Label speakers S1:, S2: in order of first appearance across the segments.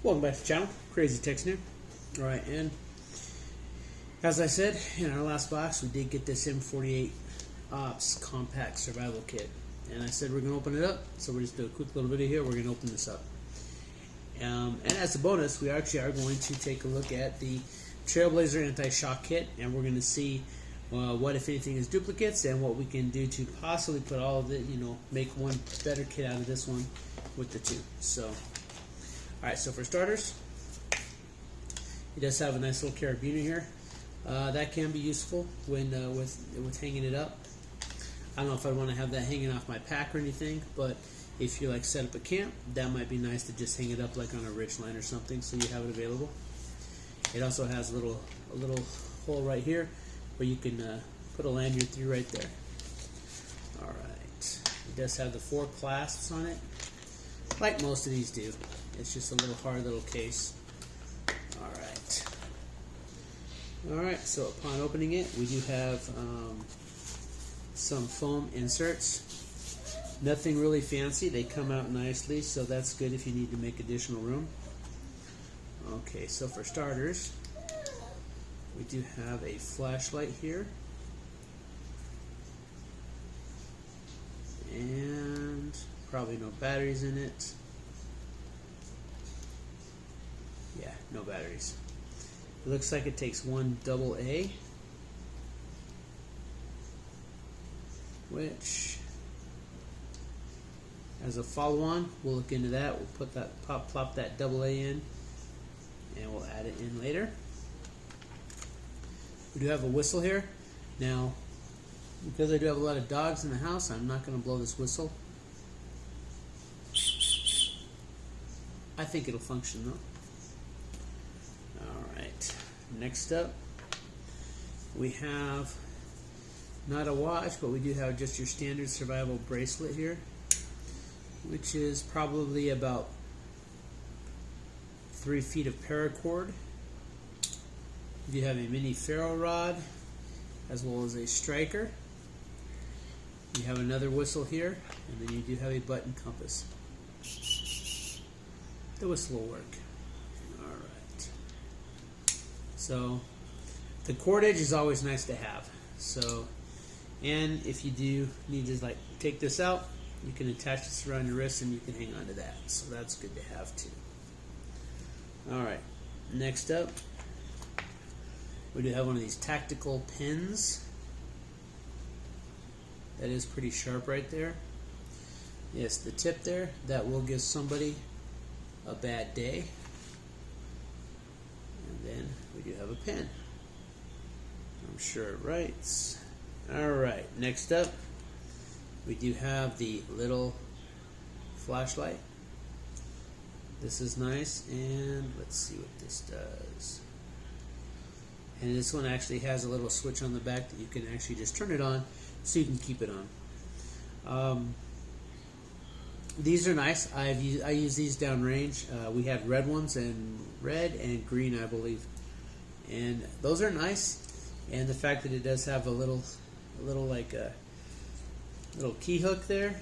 S1: Welcome back to the channel, Crazy Tex here. Alright, and as I said in our last box, we did get this M48 Ops Compact Survival Kit. And I said we're going to open it up, so we're just doing a quick little video here. We're going to open this up. And as a bonus, we actually are going to take a look at the Trailblazer Anti-Shock Kit, and we're going to see what, if anything, is duplicates and what we can do to possibly put all of it, make one better kit out of this one with the two. So, alright, so for starters, it does have a nice little carabiner here. That can be useful when with hanging it up. I don't know if I want to have that hanging off my pack or anything, but if you set up a camp, that might be nice to just hang it up like on a ridge line or something, so you have it available. It also has a little hole right here where you can put a lanyard through right there. All right, it does have the 4 clasps on it, like most of these do. It's just a little hard little case. All right. So upon opening it, we do have some foam inserts. Nothing really fancy. They come out nicely, so that's good if you need to make additional room. Okay, so for starters, we do have a flashlight here. And probably no batteries in it. Yeah, no batteries. It looks like it takes one AA, which, as a follow-on, we'll look into that. We'll put that plop that AA in, and we'll add it in later. We do have a whistle here. Now, because I do have a lot of dogs in the house, I'm not going to blow this whistle. I think it'll function though. Alright, next up we have not a watch, but we do have just your standard survival bracelet here, which is probably about 3 feet of paracord. You have a mini ferro rod as well as a striker. You have another whistle here, and then you do have a button compass. The whistle will work. Alright. So the cord edge is always nice to have. So, and if you do need to take this out, you can attach this around your wrist and you can hang on to that. So that's good to have too. Alright, next up, we do have one of these tactical pens. That is pretty sharp right there. Yes, the tip there, that will give somebody a bad day. And then we do have a pen. I'm sure it writes. Alright, next up, we do have the little flashlight. This is nice, and let's see what this does. And this one actually has a little switch on the back that you can actually just turn it on so you can keep it on. These are nice. I use these downrange. We had red ones, and red and green, I believe, and those are nice. And the fact that it does have a little key hook there.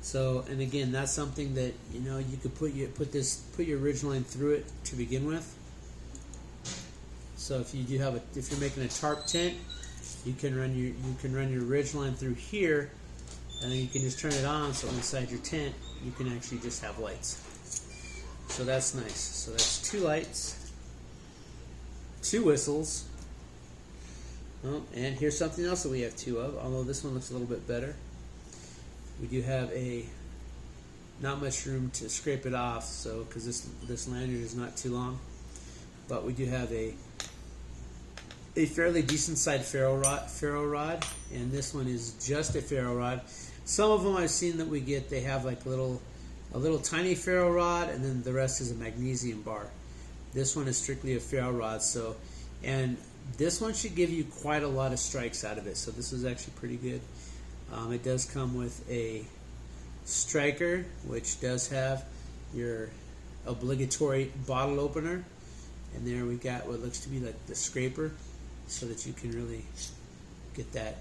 S1: So, and again, that's something that you could put your ridge line through it to begin with. So if you do have if you're making a tarp tent, you can run your ridge line through here, and then you can just turn it on, so inside your tent you can actually just have lights. So that's nice. So that's 2 lights, 2 whistles. Oh, and here's something else that we have 2 of, although this one looks a little bit better. We do have not much room to scrape it off, so because this lanyard is not too long, but we do have a fairly decent sized ferro rod, and this one is just a ferro rod. Some of them I've seen that we get, they have a little tiny ferro rod, and then the rest is a magnesium bar. This one is strictly a ferro rod, and this one should give you quite a lot of strikes out of it. So this is actually pretty good. It does come with a striker, which does have your obligatory bottle opener, and there we got what looks to be like the scraper, so that you can really get that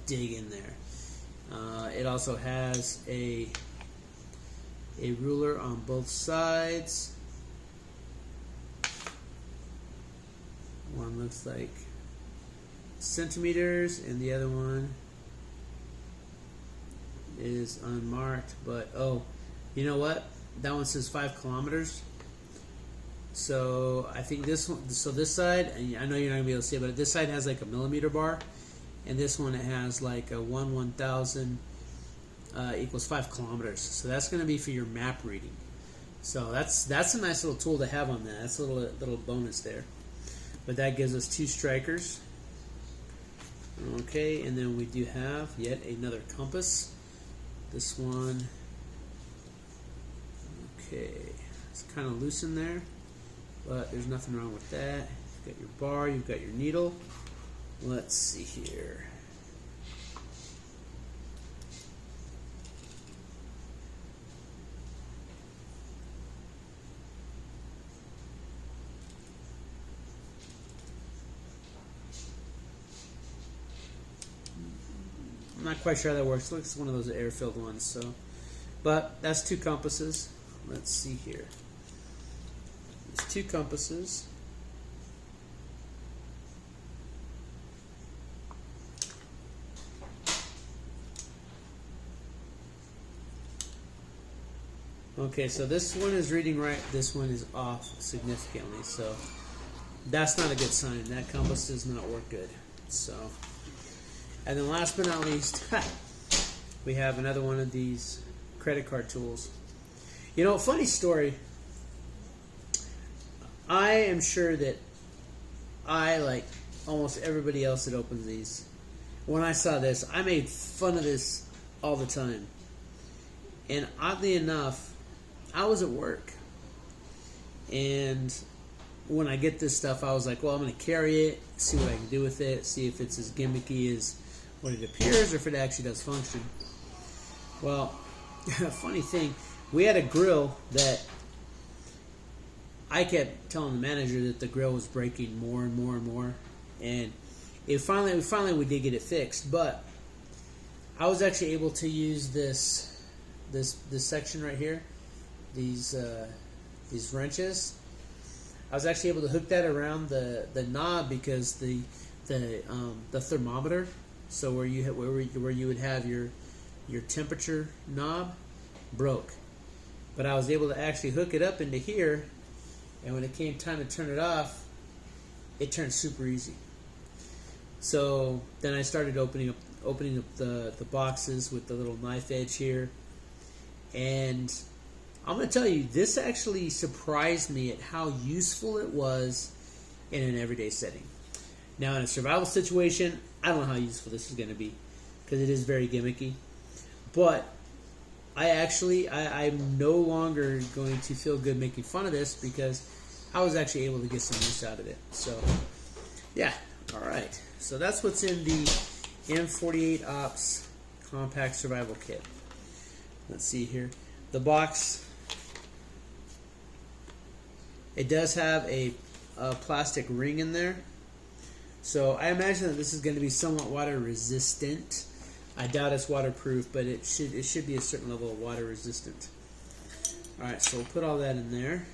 S1: dig in there. It also has a ruler on both sides, One looks like centimeters, and the other one is unmarked. But oh, you know what? That one says 5 kilometers. So I think this one. So this side, and I know you're not gonna be able to see it, but this side has like a millimeter bar, and this one has like a 1/1000 equals 5 kilometers. So that's gonna be for your map reading. So that's a nice little tool to have on that. That's a little bonus there. But that gives us 2 strikers. Okay, and then we do have yet another compass. This one, okay, it's kind of loose in there, but there's nothing wrong with that. You've got your bar, you've got your needle. Let's see here. I'm not quite sure how that works. It looks like one of those air-filled ones. So, but that's 2 compasses. Let's see here. There's 2 compasses. Okay, so this one is reading right. This one is off significantly. So that's not a good sign. That compass does not work good. So. And then last but not least, we have another one of these credit card tools. You know, funny story. I am sure that I, like almost everybody else that opens these, when I saw this, I made fun of this all the time. And oddly enough, I was at work. And when I get this stuff, I was like, well, I'm going to carry it, see what I can do with it, see if it's as gimmicky as what it appears or if it actually does function. Well, funny thing, we had a grill that I kept telling the manager that the grill was breaking more and more and more, and it finally we did get it fixed. But I was actually able to use this section right here, these wrenches. I was actually able to hook that around the knob because the thermometer. So where you would have your temperature knob broke, but I was able to actually hook it up into here, and when it came time to turn it off, it turned super easy. So then I started opening up the boxes with the little knife edge here, and I'm going to tell you, this actually surprised me at how useful it was in an everyday setting. Now in a survival situation, I don't know how useful this is going to be because it is very gimmicky. But I'm no longer going to feel good making fun of this because I was actually able to get some use out of it. So, yeah, all right. So that's what's in the M48 Ops Compact Survival Kit. Let's see here. The box, it does have a plastic ring in there. So I imagine that this is going to be somewhat water resistant. I doubt it's waterproof, but it should be a certain level of water resistant. Alright, so we'll put all that in there.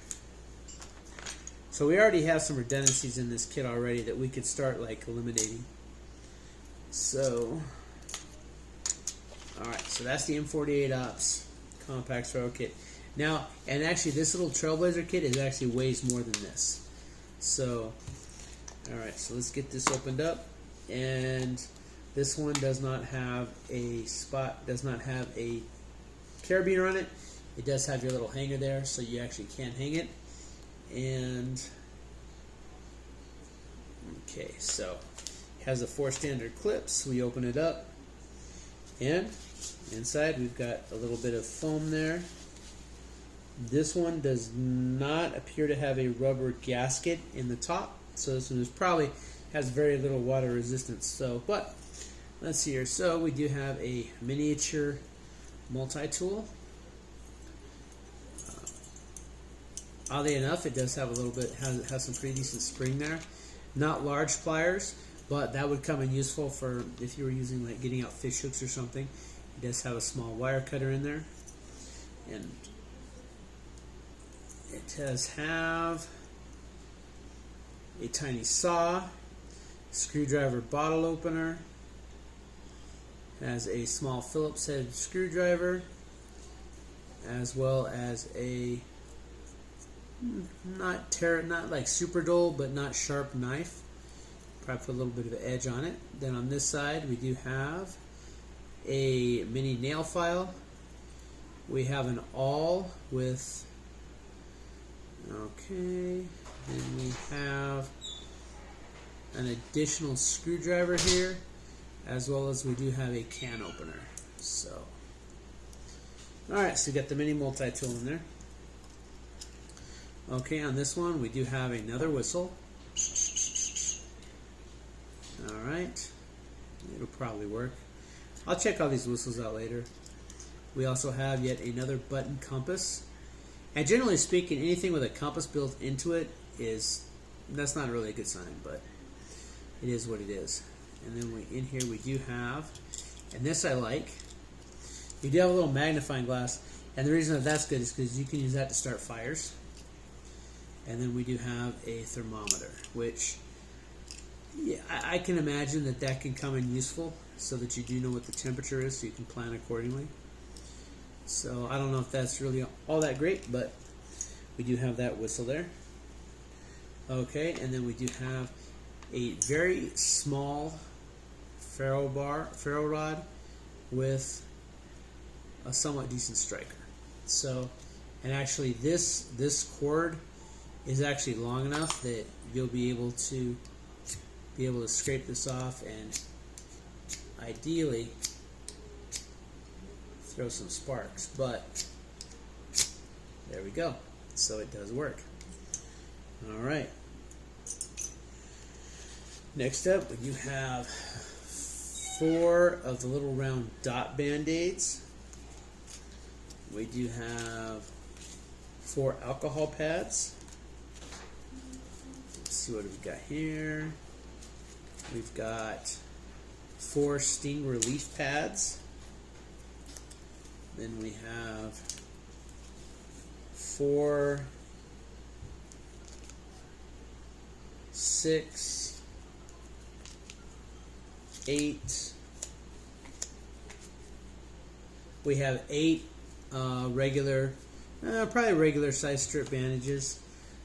S1: So we already have some redundancies in this kit already that we could start like eliminating. So, alright, so that's the M48 Ops Compact Survival Kit. Now, and actually this little Trailblazer kit is actually weighs more than this. So, alright, so let's get this opened up. And this one does not have a carabiner on it. It does have your little hanger there, so you actually can hang it. And okay, so it has the 4 standard clips. We open it up, and inside we've got a little bit of foam there. This one does not appear to have a rubber gasket in the top, so this one probably has very little water resistance. So, but let's see here. So we do have a miniature multi-tool. Oddly enough, it does have a little bit, has some pretty decent spring there. Not large pliers, but that would come in useful for if you were using like getting out fish hooks or something. It does have a small wire cutter in there, and it does have a tiny saw, screwdriver bottle opener, has a small Phillips head screwdriver, as well as a not like super dull but not sharp knife. Probably put a little bit of an edge on it. Then on this side we do have a mini nail file. We have an awl with, okay, then we have an additional screwdriver here, as well as we do have a can opener. So, alright, so we got the mini multi-tool in there. Okay, on this one we do have another whistle. Alright, it'll probably work. I'll check all these whistles out later. We also have yet another button compass. And generally speaking, anything with a compass built into it that's not really a good sign, but it is what it is. And then in here we do have, and this I like, you do have a little magnifying glass, and the reason that that's good is because you can use that to start fires. And then we do have a thermometer, which, yeah, I can imagine that can come in useful so that you do know what the temperature is so you can plan accordingly. So I don't know if that's really all that great, but we do have that whistle there. Okay, and then we do have a very small ferro rod with a somewhat decent striker. So, and actually this cord is actually long enough that you'll be able to scrape this off and ideally throw some sparks, but there we go. So it does work. Alright. Next up, we do have 4 of the little round dot band-aids. We do have 4 alcohol pads. Let's see what we've got here. We've got 4 sting relief pads. Then we have 4, 6, 8. We have 8 regular, probably regular size strip bandages.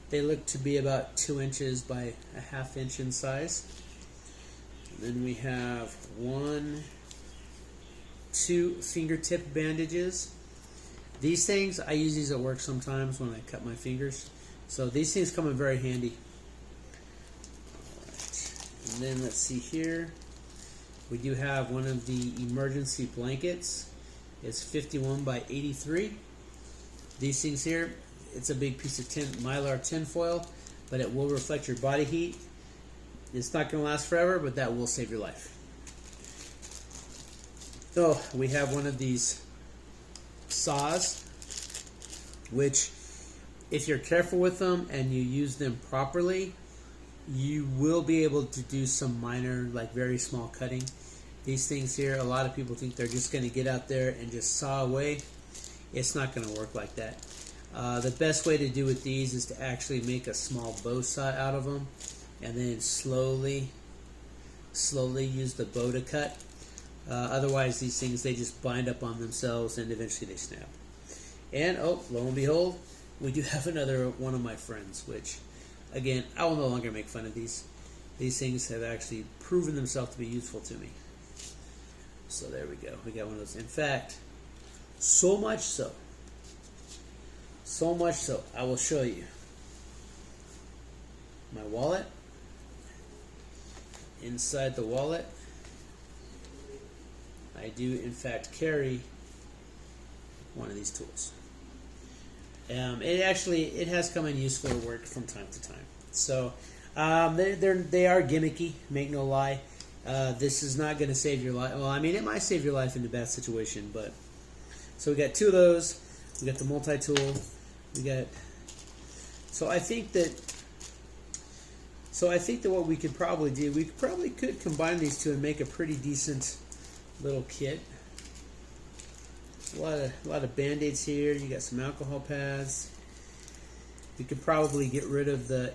S1: They look to be about 2 inches by a ½ inch in size. And then we have 2 fingertip bandages. These things, I use these at work sometimes when I cut my fingers. So these things come in very handy. Alright. And then let's see here. We do have one of the emergency blankets. It's 51 by 83. These things here, it's a big piece of mylar tin foil, but it will reflect your body heat. It's not going to last forever, but that will save your life. So we have one of these saws, which if you're careful with them and you use them properly, you will be able to do some minor, like very small cutting. These things here, a lot of people think they're just going to get out there and just saw away. It's not going to work like that. The best way to do with these is to actually make a small bow saw out of them, and then slowly use the bow to cut. Otherwise, these things, they just bind up on themselves and eventually they snap. And oh, lo and behold, we do have another one of my friends, which, again, I will no longer make fun of these. These things have actually proven themselves to be useful to me. So there we go. We got one of those. In fact, so much so, I will show you my wallet. Inside the wallet, I do in fact carry one of these tools. It has come in useful at work from time to time. So they are gimmicky, make no lie. This is not going to save your life. Well, I mean, it might save your life in a bad situation, but so we got 2 of those. We got the multi-tool. We got. So I think that what we could probably do, we probably could combine these two and make a pretty decent little kit. A lot of band-aids here. You got some alcohol pads. We could probably get rid of the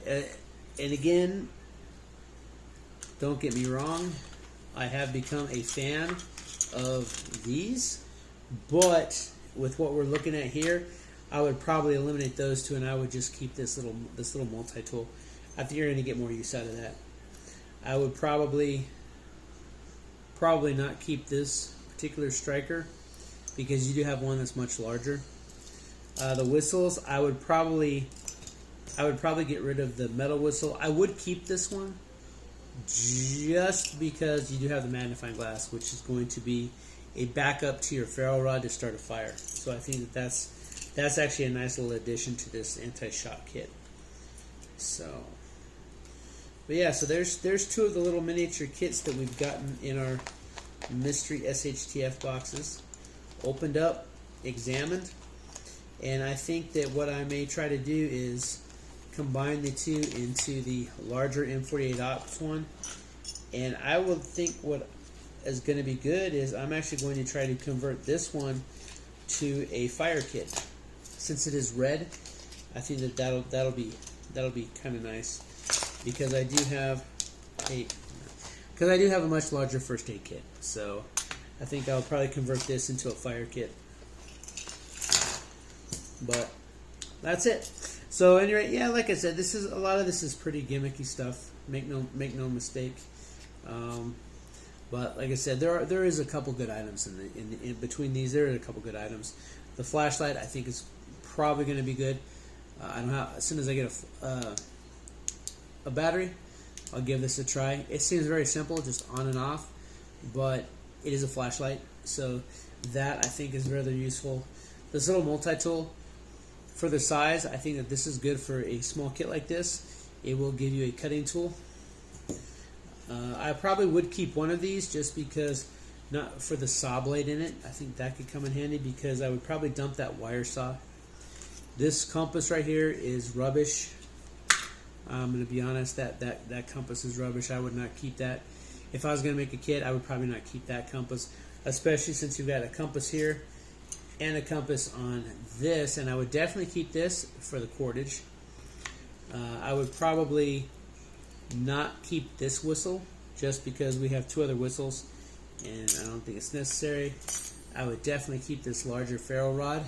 S1: And again, don't get me wrong, I have become a fan of these, but with what we're looking at here, I would probably eliminate those two, and I would just keep this little multi-tool. I think you're going to get more use out of that. I would probably not keep this particular striker because you do have one that's much larger. The whistles, I would probably get rid of the metal whistle. I would keep this one just because you do have the magnifying glass, which is going to be a backup to your ferro rod to start a fire. So I think that's actually a nice little addition to this anti-shock kit. So, but yeah, so there's two of the little miniature kits that we've gotten in our mystery SHTF boxes. Opened up, examined, and I think that what I may try to do is combine the two into the larger M48 Ops one. And I will think what is going to be good is I'm actually going to try to convert this one to a fire kit. Since it is red, I think that that'll be kind of nice because I do have a much larger first aid kit. So I think I'll probably convert this into a fire kit. But that's it. So anyway, yeah, like I said, a lot of this is pretty gimmicky stuff. Make no mistake. But like I said, there is a couple good items in between these. There are a couple good items. The flashlight I think is probably going to be good. I don't know as soon as I get a battery, I'll give this a try. It seems very simple, just on and off, but it is a flashlight, so that I think is rather useful. This little multi-tool, for the size, I think that this is good for a small kit like this. It will give you a cutting tool. I probably would keep one of these just because, not for the saw blade in it. I think that could come in handy because I would probably dump that wire saw. This compass right here is rubbish. I'm going to be honest, that compass is rubbish. I would not keep that. If I was going to make a kit, I would probably not keep that compass, especially since you've got a compass here and a compass on this, and I would definitely keep this for the cordage. I would probably not keep this whistle just because we have two other whistles and I don't think it's necessary. I would definitely keep this larger ferro rod,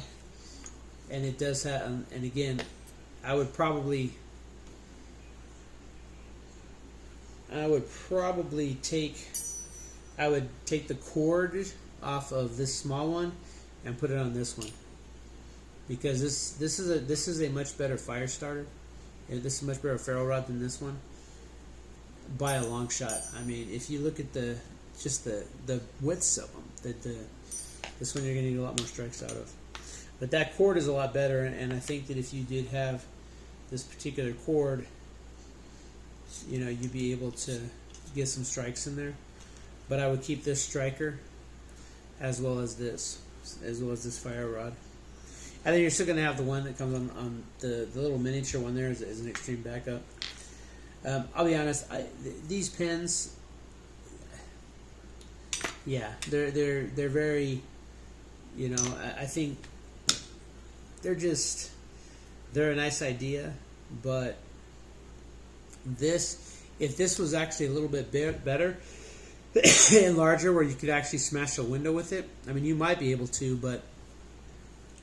S1: and it does have, and again, I would probably take the cord off of this small one and put it on this one because this is a much better fire starter. And this is a much better ferro rod than this one by a long shot. I mean, if you look at the widths of them, this one you're going to get a lot more strikes out of. But that cord is a lot better, and I think that if you did have this particular cord, you know, you'd be able to get some strikes in there. But I would keep this striker as well as this fire rod. I think you're still going to have the one that comes on the little miniature one there is an extreme backup. I'll be honest, these pins, yeah, they're very, you know, I think they're a nice idea, but if this was actually a little bit better and larger, where you could actually smash a window with it, I mean, you might be able to, but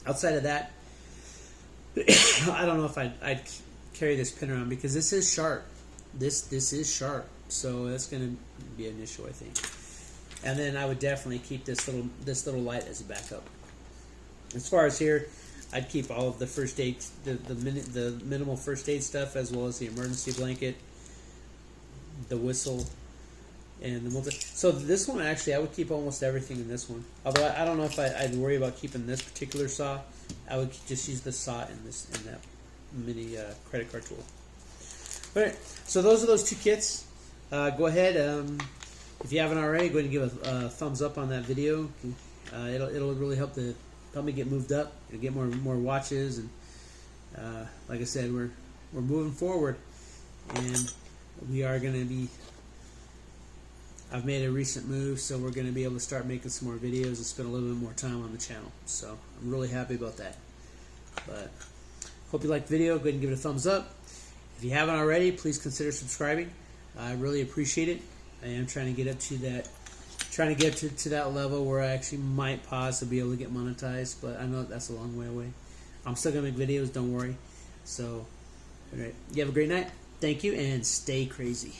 S1: outside of that, I don't know if I'd carry this pin around because this is sharp. This is sharp, so that's going to be an issue, I think. And then I would definitely keep this little light as a backup. As far as here, I'd keep all of the first aid, the minimal first aid stuff, as well as the emergency blanket, the whistle, and the multi. So this one, actually, I would keep almost everything in this one. Although I don't know if I'd worry about keeping this particular saw. I would just use the saw in that mini credit card tool. All right, so those are those two kits. Go ahead, if you haven't already, go ahead and give a thumbs up on that video. It'll really help me get moved up and get more watches. And like I said, we're moving forward, and we are going to be. I've made a recent move, so we're going to be able to start making some more videos and spend a little bit more time on the channel. So I'm really happy about that. But hope you liked the video. Go ahead and give it a thumbs up. If you haven't already, please consider subscribing. I really appreciate it. I am trying to get up to that, to that level where I actually might possibly be able to get monetized, but I know that's a long way away. I'm still gonna make videos, don't worry. So, all right, you have a great night. Thank you, and stay crazy.